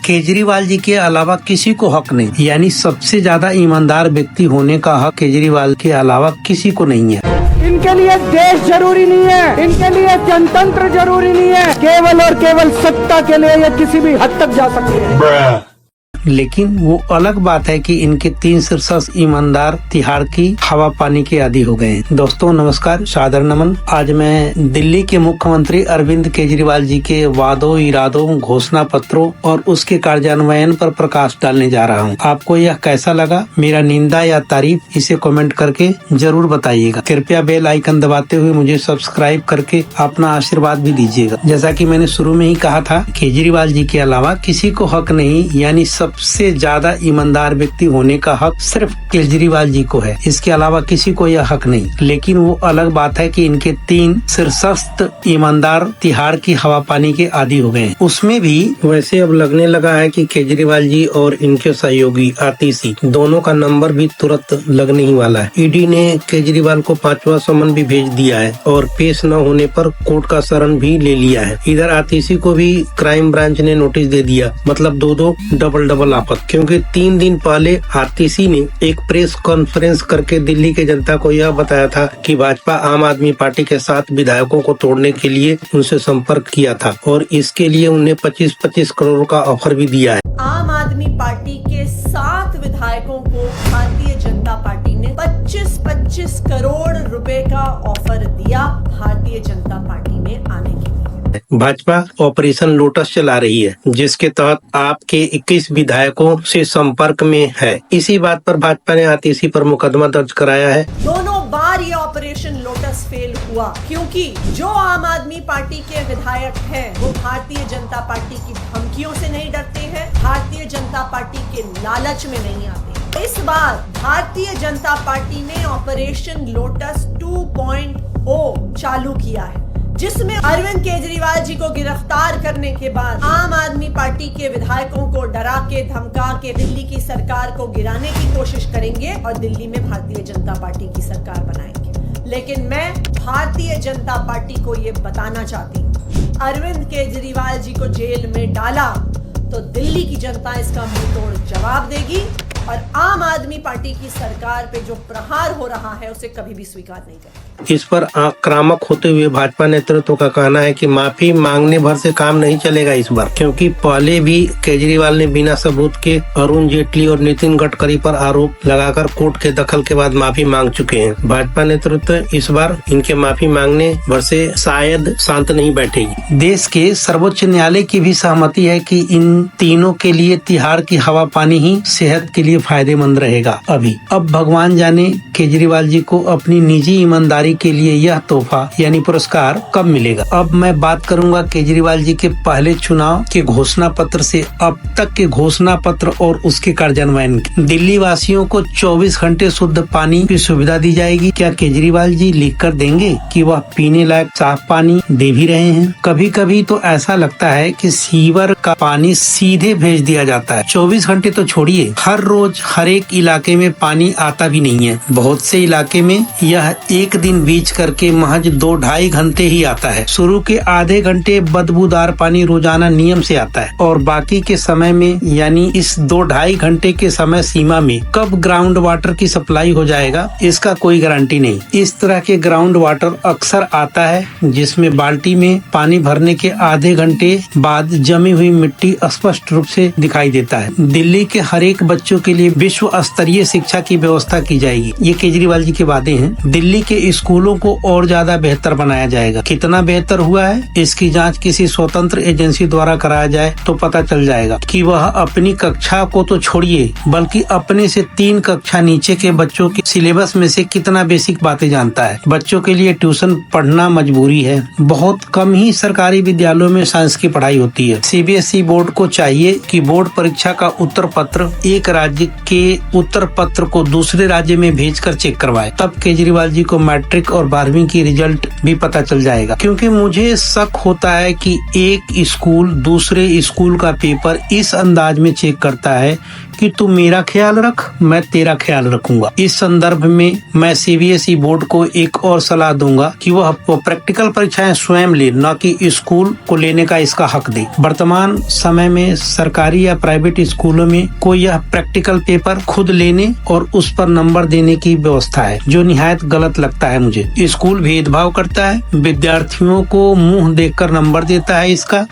केजरीवाल जी के अलावा किसी को हक नहीं, यानी सबसे ज्यादा ईमानदार व्यक्ति होने का हक केजरीवाल के अलावा किसी को नहीं है। इनके लिए देश जरूरी नहीं है, इनके लिए जनतंत्र जरूरी नहीं है, केवल और केवल सत्ता के लिए ये किसी भी हद तक जा सकते हैं। लेकिन वो अलग बात है कि इनके 3 शीर्षस्थ ईमानदार तिहाड़ की हवा पानी के आदी हो गए हैं। दोस्तों नमस्कार, सादर नमन। आज मैं दिल्ली के मुख्यमंत्री अरविंद केजरीवाल जी के वादों, इरादों, घोषणा पत्रों और उसके कार्यान्वयन पर प्रकाश डालने जा रहा हूँ। आपको यह कैसा लगा, मेरा निंदा या तारीफ, इसे कमेंट करके जरूर बताइएगा। कृपया बेल आइकन दबाते हुए मुझे सब्सक्राइब करके अपना आशीर्वाद भी दीजिएगा। जैसा कि मैंने शुरू में ही कहा था, केजरीवाल जी के अलावा किसी को हक नहीं, यानी सबसे ज्यादा ईमानदार व्यक्ति होने का हक सिर्फ केजरीवाल जी को है। इसके अलावा किसी को यह हक नहीं। लेकिन वो अलग बात है कि इनके 3 शीर्षस्थ ईमानदार तिहाड़ की हवा पानी के आदी हो गए। उसमें भी वैसे अब लगने लगा है कि केजरीवाल जी और इनके सहयोगी आतिशी दोनों का नंबर भी तुरंत लगने ही वाला है। ईडी ने केजरीवाल को 5वां समन भी भेज दिया है और पेश न होने पर कोर्ट का शरण भी ले लिया है। इधर आतिशी को भी क्राइम ब्रांच ने नोटिस दे दिया, मतलब 2-2 डबल आफत। क्योंकि 3 दिन पहले आतिशी ने एक प्रेस कॉन्फ्रेंस करके दिल्ली के जनता को यह बताया था कि भाजपा आम आदमी पार्टी के 7 विधायकों को तोड़ने के लिए उनसे संपर्क किया था और इसके लिए उन्हें 25-25 करोड़ का ऑफर भी दिया है। आम आदमी पार्टी के 7 विधायकों को भारतीय जनता पार्टी ने 25-25 करोड़ रुपए का ऑफर दिया भारतीय जनता पार्टी में आने के लिए। भाजपा ऑपरेशन लोटस चला रही है, जिसके तहत आपके 21 विधायकों से संपर्क में है। इसी बात पर भाजपा ने आतिशी पर मुकदमा दर्ज कराया है। दोनों बार ये ऑपरेशन लोटस फेल हुआ, क्योंकि जो आम आदमी पार्टी के विधायक हैं, वो भारतीय जनता पार्टी की धमकियों से नहीं डरते हैं, भारतीय जनता पार्टी के लालच में नहीं आते। इस बार भारतीय जनता पार्टी ने ऑपरेशन लोटस 2.0 चालू किया है, जिसमें अरविंद केजरीवाल जी को गिरफ्तार करने के बाद आम आदमी पार्टी के विधायकों को डरा के, धमका के दिल्ली की सरकार को गिराने की कोशिश करेंगे और दिल्ली में भारतीय जनता पार्टी की सरकार बनाएंगे। लेकिन मैं भारतीय जनता पार्टी को ये बताना चाहती हूँ, अरविंद केजरीवाल जी को जेल में डाला तो दिल्ली की जनता इसका मुंहतोड़ जवाब देगी और आम आदमी पार्टी की सरकार पे जो प्रहार हो रहा है उसे कभी भी स्वीकार नहीं करेगी। इस पर आक्रामक होते हुए भाजपा नेतृत्व का कहना है कि माफी मांगने भर से काम नहीं चलेगा इस बार, क्योंकि पहले भी केजरीवाल ने बिना सबूत के अरुण जेटली और नितिन गडकरी पर आरोप लगाकर कोर्ट के दखल के बाद माफी मांग चुके हैं। भाजपा नेतृत्व इस बार इनके माफी मांगने भर से शायद शांत नहीं बैठेगी। देश के सर्वोच्च न्यायालय की भी सहमति है कि इन तीनों के लिए तिहाड़ की हवा पानी ही सेहत के लिए फायदेमंद रहेगा। अब भगवान जाने केजरीवाल जी को अपनी निजी ईमानदारी के लिए यह तोहफा यानी पुरस्कार कब मिलेगा। अब मैं बात करूंगा केजरीवाल जी के पहले चुनाव के घोषणा पत्र से अब तक के घोषणा पत्र और उसके कार्यान्वयन की। दिल्ली वासियों को 24 घंटे शुद्ध पानी की सुविधा दी जाएगी। क्या केजरीवाल जी लिख कर देंगे कि वह पीने लायक साफ पानी दे भी रहे हैं? कभी कभी तो ऐसा लगता है कि सीवर का पानी सीधे भेज दिया जाता है। 24 घंटे तो छोड़िए, हर रोज हर एक इलाके में पानी आता भी नहीं है। बहुत से इलाके में यह एक दिन बीच करके महज 2-2.5 घंटे ही आता है। शुरू के आधे घंटे बदबूदार पानी रोजाना नियम से आता है और बाकी के समय में, यानी इस 2-2.5 घंटे के समय सीमा में कब ग्राउंड वाटर की सप्लाई हो जाएगा इसका कोई गारंटी नहीं। इस तरह के ग्राउंड वाटर अक्सर आता है जिसमें बाल्टी में पानी भरने के आधे घंटे बाद जमी हुई मिट्टी स्पष्ट रूप से दिखाई देता है। दिल्ली के हर एक बच्चों के लिए विश्व स्तरीय शिक्षा की व्यवस्था की जाएगी। ये केजरीवाल जी के वादे हैं। दिल्ली के स्कूलों को और ज्यादा बेहतर बनाया जाएगा। कितना बेहतर हुआ है इसकी जांच किसी स्वतंत्र एजेंसी द्वारा कराया जाए तो पता चल जाएगा कि वह अपनी कक्षा को तो छोड़िए, बल्कि अपने से 3 कक्षा नीचे के बच्चों के सिलेबस में से कितना बेसिक बातें जानता है। बच्चों के लिए ट्यूशन पढ़ना मजबूरी है। बहुत कम ही सरकारी विद्यालयों में साइंस की पढ़ाई होती है। सीबीएसई बोर्ड को चाहिए कि बोर्ड परीक्षा का उत्तर पत्र एक राज्य राज्य के उत्तर पत्र को दूसरे राज्य में भेजकर चेक करवाए, तब केजरीवाल जी को मैट्रिक और 12वीं की रिजल्ट भी पता चल जाएगा। क्योंकि मुझे शक होता है कि एक स्कूल दूसरे स्कूल का पेपर इस अंदाज में चेक करता है कि तू मेरा ख्याल रख, मैं तेरा ख्याल रखूंगा। इस संदर्भ में मैं सीबीएसई बोर्ड को एक और सलाह दूंगा कि वह प्रैक्टिकल परीक्षाएं स्वयं ले, न कि स्कूल को लेने का इसका हक दे। वर्तमान समय में सरकारी या प्राइवेट स्कूलों में कोई यह प्रैक्टिकल पेपर खुद लेने और उस पर नंबर देने की व्यवस्था है, जो निहायत गलत लगता है मुझे। स्कूल भेदभाव करता है, विद्यार्थियों को मुंह देखकर नंबर देता है इसका,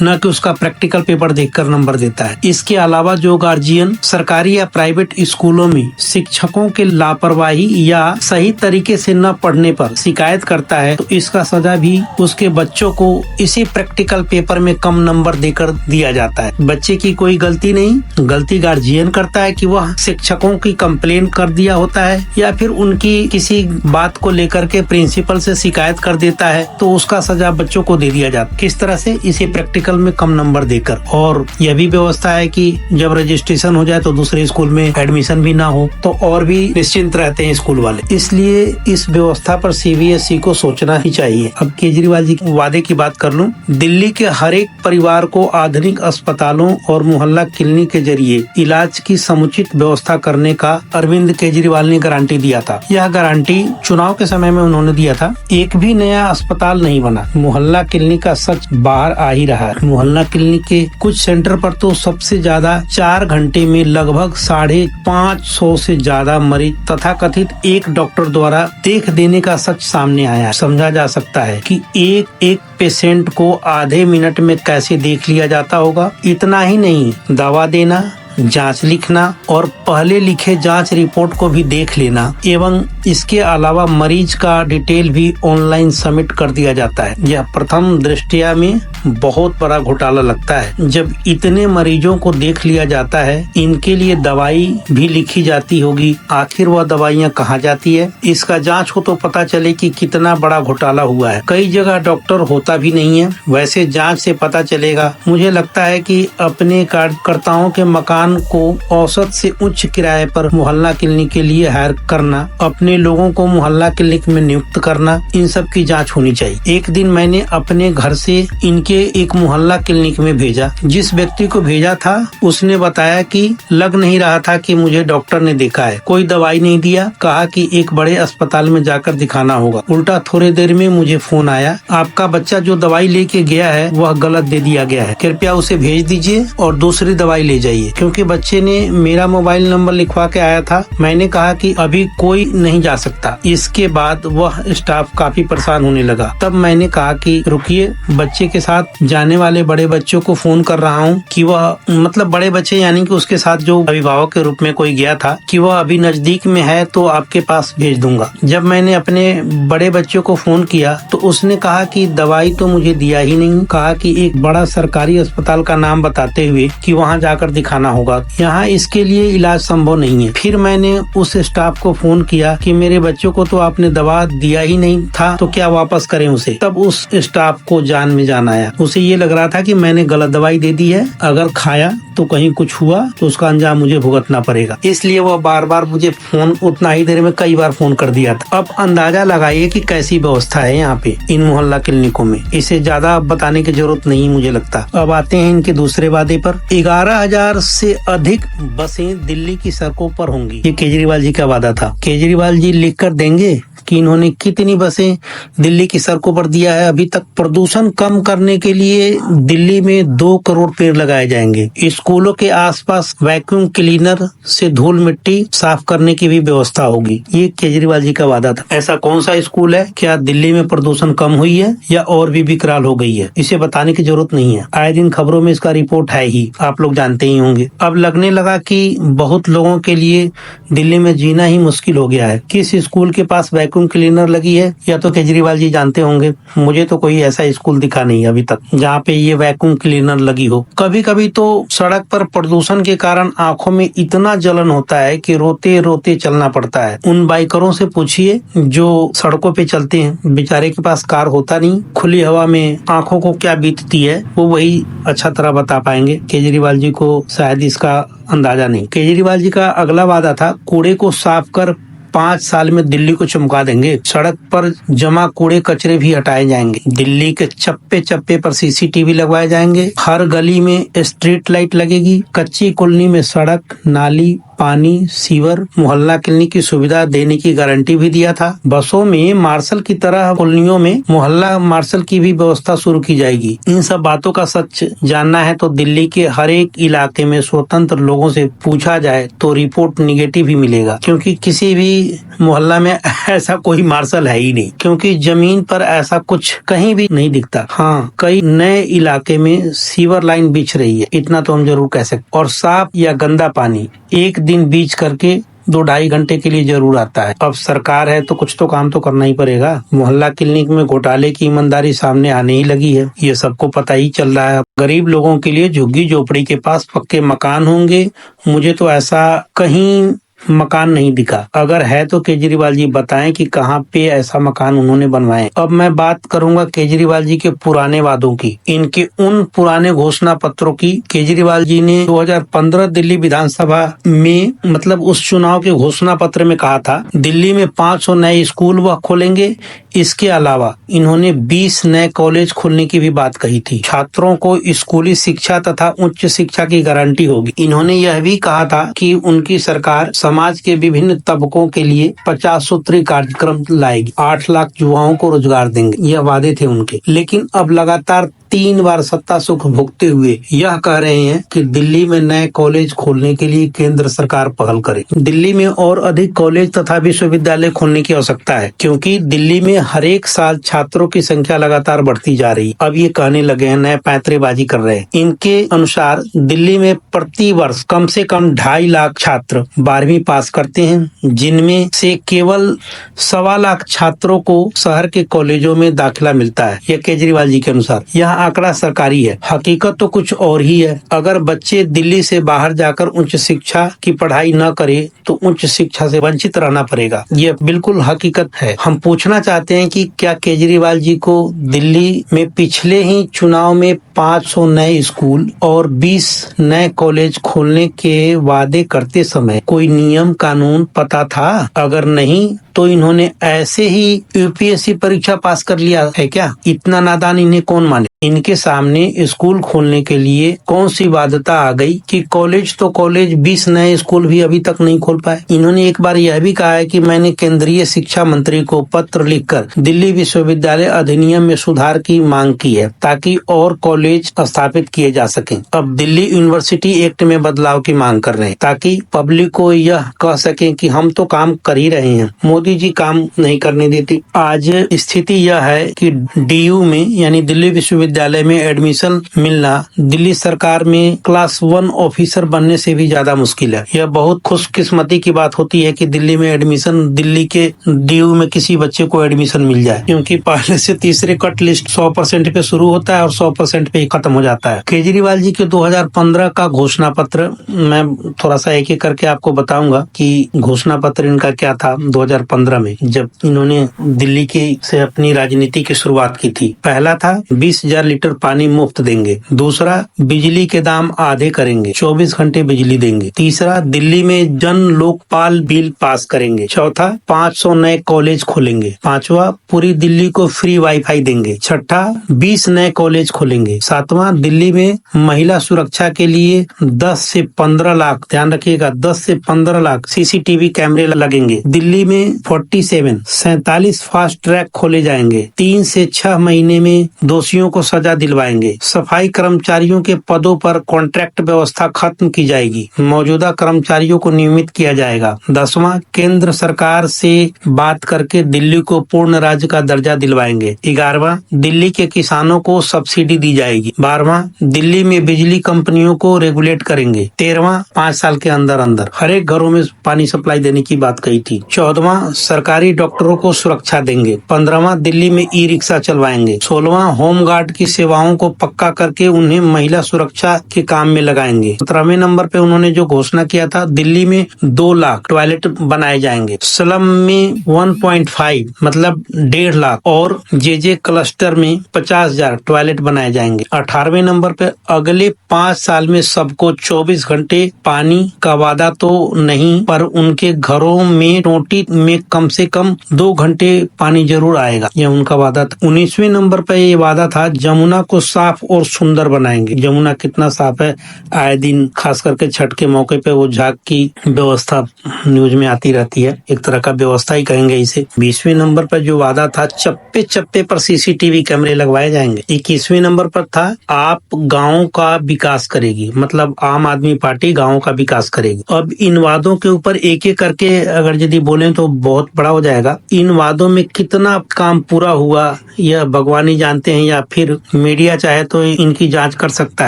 न कि उसका प्रैक्टिकल पेपर देखकर नंबर देता है। इसके अलावा जो गार्जियन सरकारी या प्राइवेट स्कूलों में शिक्षकों के लापरवाही या सही तरीके से न पढ़ने पर शिकायत करता है, तो इसका सजा भी उसके बच्चों को इसी प्रैक्टिकल पेपर में कम नंबर देकर दिया जाता है। बच्चे की कोई गलती नहीं, गलती गार्जियन करता है कि वह शिक्षकों की कंप्लेन कर दिया होता है या फिर उनकी किसी बात को लेकर के प्रिंसिपल से शिकायत कर देता है, तो उसका सजा बच्चों को दे दिया जाता है। किस तरह से? इसी प्रैक्टिकल में कम नंबर देकर। और यह भी व्यवस्था है कि जब रजिस्ट्रेशन हो जाए तो दूसरे स्कूल में एडमिशन भी ना हो, तो और भी निश्चिंत रहते हैं स्कूल वाले। इसलिए इस व्यवस्था पर सीबीएसई को सोचना ही चाहिए। अब केजरीवाल जी के वादे की बात कर लूं, दिल्ली के हर एक परिवार को आधुनिक अस्पतालों और मोहल्ला क्लिनिक के जरिए इलाज की समुचित व्यवस्था करने का अरविंद केजरीवाल ने गारंटी दिया था। यह गारंटी चुनाव के समय में उन्होंने दिया था। एक भी नया अस्पताल नहीं बना। मोहल्ला क्लिनिक का सच बाहर आ ही रहा है। मोहल्ला क्लिनिक के कुछ सेंटर पर तो सबसे ज्यादा 4 घंटे में लगभग 550 से ज्यादा मरीज तथा कथित एक डॉक्टर द्वारा देख देने का सच सामने आया है। समझा जा सकता है कि एक पेशेंट को आधे मिनट में कैसे देख लिया जाता होगा। इतना ही नहीं, दवा देना, जांच लिखना और पहले लिखे जांच रिपोर्ट को भी देख लेना एवं इसके अलावा मरीज का डिटेल भी ऑनलाइन सबमिट कर दिया जाता है। यह प्रथम दृष्टया में बहुत बड़ा घोटाला लगता है। जब इतने मरीजों को देख लिया जाता है, इनके लिए दवाई भी लिखी जाती होगी, आखिर वह दवाइयाँ कहाँ जाती है? इसका जांच हो तो पता चले कि कितना बड़ा घोटाला हुआ है। कई जगह डॉक्टर होता भी नहीं है। वैसे जांच से पता चलेगा। मुझे लगता है कि अपने कार्यकर्ताओं के मकान को औसत से उच्च किराए पर मोहल्ला क्लिनिक के लिए हायर करना, अपने लोगों को मोहल्ला क्लिनिक में नियुक्त करना, इन सब की जांच होनी चाहिए। एक दिन मैंने अपने घर से इनके एक मोहल्ला क्लिनिक में भेजा। जिस व्यक्ति को भेजा था उसने बताया कि लग नहीं रहा था कि मुझे डॉक्टर ने देखा है। कोई दवाई नहीं दिया, कहा कि एक बड़े अस्पताल में जाकर दिखाना होगा। उल्टा थोड़ी देर में मुझे फोन आया, आपका बच्चा जो दवाई लेके गया है वह गलत दे दिया गया है, कृपया उसे भेज दीजिए और दूसरी दवाई ले जाइए। क्योंकि बच्चे ने मेरा मोबाइल नंबर लिखवा के आया था। मैंने कहा कि अभी कोई नहीं जा सकता। इसके बाद वह स्टाफ काफी परेशान होने लगा। तब मैंने कहा कि रुकिए, बच्चे के साथ जाने वाले बड़े बच्चों को फोन कर रहा हूँ कि वह, मतलब बड़े बच्चे यानी कि उसके साथ जो अभिभावक के रूप में कोई गया था, कि वह अभी नजदीक में है तो आपके पास भेज दूंगा। जब मैंने अपने बड़े बच्चों को फोन किया तो उसने कहा कि दवाई तो मुझे दिया ही नहीं। कहा कि एक बड़ा सरकारी अस्पताल का नाम बताते हुए कि वहाँ जाकर दिखाना होगा, यहाँ इसके लिए इलाज संभव नहीं है। फिर मैंने उस स्टाफ को फोन किया कि मेरे बच्चों को तो आपने दवा दिया ही नहीं था, तो क्या वापस करें उसे? तब उस स्टाफ को जान में जान आया। उसे ये लग रहा था कि मैंने गलत दवाई दे दी है, अगर खाया तो कहीं कुछ हुआ तो उसका अंजाम मुझे भुगतना पड़ेगा। इसलिए वह बार बार मुझे फोन, उतना ही देर में कई बार फोन कर दिया था। अब अंदाजा लगाइए कि कैसी व्यवस्था है यहाँ पे इन मोहल्ला क्लिनिकों में। इसे ज्यादा बताने की जरूरत नहीं मुझे लगता। अब आते हैं इनके दूसरे वादे पर। 11,000 से अधिक बसें दिल्ली की सड़कों पर होंगी, ये केजरीवाल जी का वादा था। केजरीवाल जी लिख कर देंगे कि इन्होंने कितनी बसें दिल्ली की सड़कों पर दिया है अभी तक। प्रदूषण कम करने के लिए दिल्ली में 2 करोड़ पेड़ लगाए जाएंगे। स्कूलों के आसपास वैक्यूम क्लीनर से धूल मिट्टी साफ करने की भी व्यवस्था होगी। ये केजरीवाल जी का वादा था। ऐसा कौन सा स्कूल है? क्या दिल्ली में प्रदूषण कम हुई है या और भी विकराल हो गई है? इसे बताने की जरूरत नहीं है। आए दिन खबरों में इसका रिपोर्ट है ही, आप लोग जानते ही होंगे। अब लगने लगा कि बहुत लोगों के लिए दिल्ली में जीना ही मुश्किल हो गया है। किस स्कूल के पास वैक्यूम वैक्यूम क्लीनर लगी है या तो केजरीवाल जी जानते होंगे, मुझे तो कोई ऐसा स्कूल दिखा नहीं अभी तक जहाँ पे ये वैक्यूम क्लीनर लगी हो। कभी कभी तो सड़क पर प्रदूषण के कारण आंखों में इतना जलन होता है कि रोते रोते चलना पड़ता है। उन बाइकरों से पूछिए जो सड़कों पे चलते हैं, बेचारे के पास कार होता नहीं, खुली हवा में आंखों को क्या बीतती है वो वही अच्छा तरह बता पाएंगे। केजरीवाल जी को शायद इसका अंदाजा नहीं। केजरीवाल जी का अगला वादा था कूड़े को साफ कर 5 साल में दिल्ली को चमका देंगे, सड़क पर जमा कूड़े कचरे भी हटाए जाएंगे, दिल्ली के चप्पे चप्पे पर सीसीटीवी लगवाए जाएंगे, हर गली में स्ट्रीट लाइट लगेगी, कच्ची कॉलोनी में सड़क, नाली, पानी, सीवर, मोहल्ला क्लिनिक की सुविधा देने की गारंटी भी दिया था। बसों में मार्शल की तरह कॉलोनियों में मोहल्ला मार्शल की भी व्यवस्था शुरू की जाएगी। इन सब बातों का सच जानना है तो दिल्ली के हर एक इलाके में स्वतंत्र लोगों से पूछा जाए तो रिपोर्ट निगेटिव ही मिलेगा, क्योंकि किसी भी मोहल्ला में ऐसा कोई मार्शल है ही नहीं, क्योंकि जमीन पर ऐसा कुछ कहीं भी नहीं दिखता। हाँ, कई नए इलाके में सीवर लाइन बिछ रही है, इतना तो हम जरूर कह सकते। और साफ या गंदा पानी एक दिन बीच करके 2-2.5 घंटे के लिए जरूर आता है। अब सरकार है तो कुछ तो काम तो करना ही पड़ेगा। मोहल्ला क्लिनिक में घोटाले की ईमानदारी सामने आने ही लगी है, ये सबको पता ही चल रहा है। गरीब लोगों के लिए झुग्गी झोपड़ी के पास पक्के मकान होंगे, मुझे तो ऐसा कहीं मकान नहीं दिखा। अगर है तो केजरीवाल जी बताएं कि कहाँ पे ऐसा मकान उन्होंने बनवाए। अब मैं बात करूंगा केजरीवाल जी के पुराने वादों की, इनके उन पुराने घोषणा पत्रों की। केजरीवाल जी ने 2015 दिल्ली विधानसभा में मतलब उस चुनाव के घोषणा पत्र में कहा था दिल्ली में 500 नए स्कूल वह खोलेंगे। इसके अलावा इन्होंने 20 नए कॉलेज खोलने की भी बात कही थी। छात्रों को स्कूली शिक्षा तथा उच्च शिक्षा की गारंटी होगी। इन्होंने यह भी कहा था कि उनकी सरकार समाज के विभिन्न तबकों के लिए 50 सूत्री कार्यक्रम लाएगी, 8 लाख युवाओं को रोजगार देंगे। यह वादे थे उनके, लेकिन अब लगातार 3 बार सत्ता सुख भोगते हुए यह कह रहे हैं कि दिल्ली में नए कॉलेज खोलने के लिए केंद्र सरकार पहल करे। दिल्ली में और अधिक कॉलेज तथा विश्वविद्यालय खोलने की आवश्यकता है, क्योंकि दिल्ली में हर एक साल छात्रों की संख्या लगातार बढ़ती जा रही। अब ये कहने लगे हैं, नए पैंतरेबाजी कर रहे हैं। इनके अनुसार दिल्ली में प्रति वर्ष कम से कम 2.5 लाख छात्र 12वीं पास करते हैं, जिनमें से केवल 1.25 लाख छात्रों को शहर के कॉलेजों में दाखिला मिलता है। यह केजरीवाल जी के अनुसार। यह आंकड़ा सरकारी है, हकीकत तो कुछ और ही है। अगर बच्चे दिल्ली से बाहर जाकर उच्च शिक्षा की पढ़ाई न करे तो उच्च शिक्षा से वंचित रहना पड़ेगा। यह बिल्कुल हकीकत है। हम पूछना चाहते हैं कि क्या केजरीवाल जी को दिल्ली में पिछले ही चुनाव में 500 नए स्कूल और 20 नए कॉलेज खोलने के वादे करते समय कोई नियम कानून पता था? अगर नहीं तो इन्होंने ऐसे ही यूपीएससी परीक्षा पास कर लिया है क्या? इतना नादान इन्हें कौन माने? इनके सामने स्कूल खोलने के लिए कौन सी बाध्यता आ गई कि कॉलेज तो कॉलेज 20 नए स्कूल भी अभी तक नहीं खोल पाए। इन्होंने एक बार यह भी कहा है कि मैंने केंद्रीय शिक्षा मंत्री को पत्र लिखकर दिल्ली विश्वविद्यालय अधिनियम में सुधार की मांग की है ताकि और कॉलेज स्थापित किए जा सकें। अब दिल्ली यूनिवर्सिटी एक्ट में बदलाव की मांग कर रहे हैं ताकि पब्लिक को यह कह सके कि हम तो काम कर ही रहे हैं, मोदी जी काम नहीं करने देती। आज स्थिति यह है कि डीयू में यानी दिल्ली विश्वविद्यालय में एडमिशन मिलना दिल्ली सरकार में क्लास 1 ऑफिसर बनने से भी ज्यादा मुश्किल है। यह बहुत खुशकिस्मती की बात होती है कि दिल्ली में एडमिशन, दिल्ली के डीयू में किसी बच्चे को एडमिशन मिल जाए, क्योंकि पहले से तीसरे कट लिस्ट 100% पे शुरू होता है और 100% पे खत्म हो जाता है। केजरीवाल जी के 2015 का घोषणा पत्र मैं थोड़ा सा एक एक करके आपको बताऊंगा कि घोषणा पत्र इनका क्या था 2015 में, जब इन्होंने दिल्ली के से अपनी राजनीति की शुरुआत की थी। पहला था 20,000 लीटर पानी मुफ्त देंगे। दूसरा, बिजली के दाम आधे करेंगे, 24 घंटे बिजली देंगे। तीसरा, दिल्ली में जन लोकपाल बिल पास करेंगे। चौथा, 500 नए कॉलेज खोलेंगे। पांचवा, पूरी दिल्ली को फ्री वाईफाई देंगे। छठा, 20 नए कॉलेज खोलेंगे। सातवां, दिल्ली में महिला सुरक्षा के लिए 10 से 15 लाख, ध्यान रखिएगा, 10 से 15 लाख सीसीटीवी कैमरे लगेंगे। दिल्ली में 47 फास्ट ट्रैक खोले जाएंगे। 3 से 6 महीने में दोषियों को सजा दिलवाएंगे। सफाई कर्मचारियों के पदों पर कॉन्ट्रैक्ट व्यवस्था खत्म की जाएगी। मौजूदा कर्मचारियों को नियमित किया जाएगा। 10वां, केंद्र सरकार से बात करके दिल्ली को पूर्ण राज्य का दर्जा दिलवाएंगे। 11वां, दिल्ली के किसानों को सब्सिडी दी जाएगी। 12वां, दिल्ली में बिजली कंपनियों को रेगुलेट करेंगे। 13वां, 5 साल के अंदर अंदर हर एक घरों में पानी सप्लाई देने की बात कही थी। 14वां, सरकारी डॉक्टरों को सुरक्षा देंगे। 15वां, दिल्ली में ई रिक्शा चलवाएंगे। 16वां, होमगार्ड की सेवाओं को पक्का करके उन्हें महिला सुरक्षा के काम में लगाएंगे। 17वें नंबर पे उन्होंने जो घोषणा किया था, दिल्ली में 2 लाख टॉयलेट बनाए जाएंगे। स्लम में 1.5 मतलब 1.5 लाख और जे क्लस्टर में 50,000 टॉयलेट बनाए जाएंगे। 18वें नंबर पे अगले 5 साल में सबको 24 घंटे पानी का वादा तो नहीं, पर उनके घरों में टोटी में कम से कम 2 घंटे पानी जरूर आएगा, यह उनका वादा था। 19वें नंबर पे ये वादा था, जमुना को साफ और सुंदर बनाएंगे। जमुना कितना साफ है, आए दिन खास करके छठ के मौके पे वो झाग की व्यवस्था न्यूज में आती रहती है, एक तरह का व्यवस्था ही कहेंगे इसे। 20वें नंबर पर जो वादा था, चप्पे चप्पे पर CCTV कैमरे लगवाए जाएंगे। 21वें नंबर पर था, आप गाँव का विकास करेगी, मतलब आम आदमी पार्टी गाँव का विकास करेगी। अब इन वादों के ऊपर एक एक करके अगर यदि बोले तो बहुत बड़ा हो जाएगा। इन वादों में कितना काम पूरा हुआ यह भगवान ही जानते हैं, या फिर मीडिया चाहे तो इनकी जांच कर सकता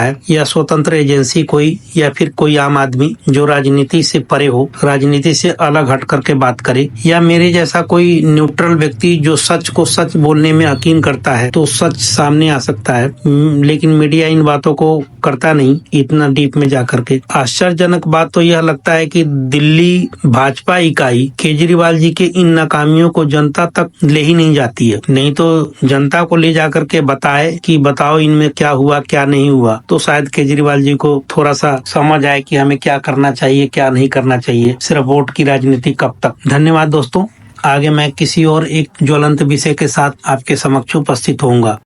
है, या स्वतंत्र एजेंसी कोई, या फिर कोई आम आदमी जो राजनीति से परे हो, राजनीति से अलग हट करके बात करे, या मेरे जैसा कोई न्यूट्रल व्यक्ति जो सच को सच बोलने में यकीन करता है तो सच सामने आ सकता है। लेकिन मीडिया इन बातों को करता नहीं इतना डीप में जा करके। आश्चर्यजनक बात तो यह लगता है कि दिल्ली भाजपा इकाई केजरीवाल जी के इन नाकामियों को जनता तक ले ही नहीं जाती है। नहीं तो जनता को ले जा करके बताए कि बताओ इनमें क्या हुआ क्या नहीं हुआ, तो शायद केजरीवाल जी को थोड़ा सा समझ आए कि हमें क्या करना चाहिए क्या नहीं करना चाहिए। सिर्फ वोट की राजनीति कब तक। धन्यवाद दोस्तों, आगे मैं किसी और एक ज्वलंत विषय के साथ आपके समक्ष उपस्थित होऊंगा।